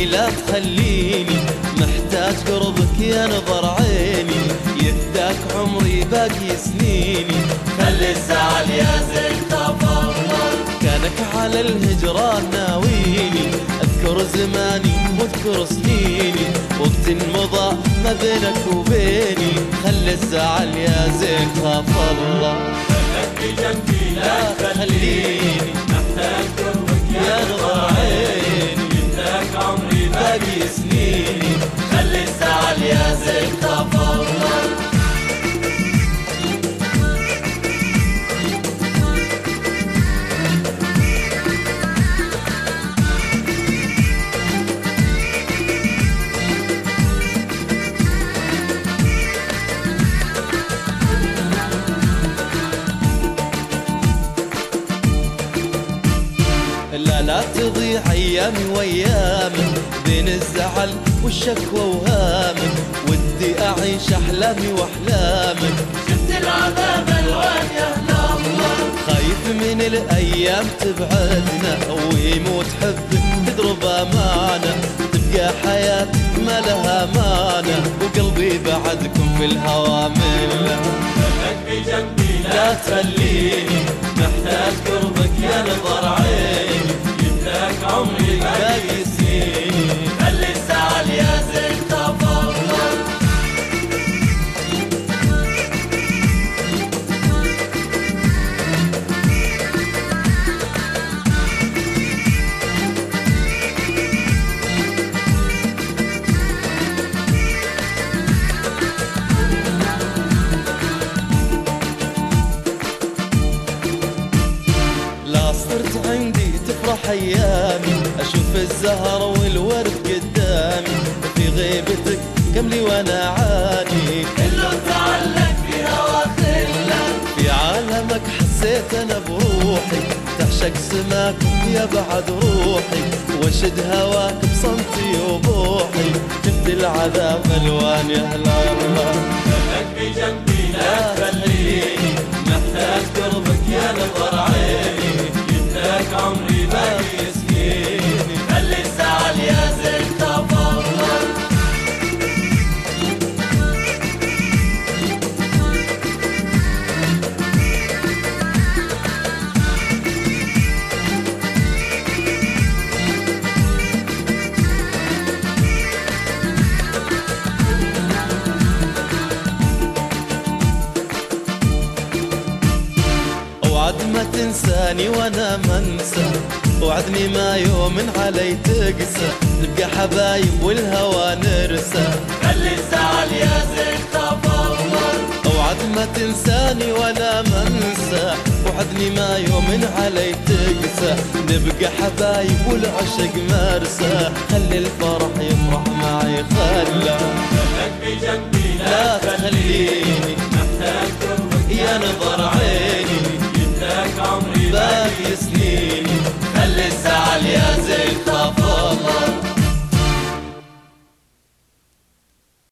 جنبي لا تخليني، محتاج قربك يا نظر عيني، يفداك عمري باقي سنيني، خلي الزعل يا زين تفضل. كانك على الهجران ناويني، اذكر زماني واذكر سنيني، وقت مضى ما بينك وبيني، خلي الزعل يا زين خاف الله. خلك بجنبي لا تخليني، محتاج قربك يا نظر عيني، يفداك عمري باقي سنيني، خلي الزعل يا زين تفضل. لا تضيع ايامي وايامك بين الزعل والشكوى وهامك، ودي اعيش احلامي واحلامك، شفت العذاب الوان يا الله، خايف من الايام تبعدنا ويموت حبك تضرب امانه، تبقى حياتك ما لها مانه، وقلبي بعدكم في الهوى مله. خلك بجنبي لا تخليني، محتاج قربك يا نظر عيني، يفداك عمري باقي سنيني، خلي الزعل يا زين تفضل. صرت عندي تفرح ايامي، اشوف الزهر والورد قدامي، في غيبتك كملي وانا عاني، كله تعلق في هوا خله، في عالمك حسيت انا بروحي، تعشق سماك يا بعد روحي، وانشد هواك بصمتي وبوحي، شفت العذاب الوان يا هلا الله. خلك بجنبي لا تخليني، محتاج قربك يا نظر عيني، يفداك عمري باقي سنيني، خلي الزعل يا زين تفضل. وعد ما تنساني وانا ما انسى، وعدني ما يوم علي تقسى، نبقى حبايب والهوى نرسى، خلي الزعل يا زين تفضل. وعد ما تنساني وانا ما انسى، وعدني ما يوم علي تقسى، نبقى حبايب والعشق مرسى، خلي الفرح يفرح معي خلى. خلك بجنبي لا تخليني، محتاج قربك يا نظر عيني، يفداك عمري باقي سنيني، خلي الزعل يا زين تفضل.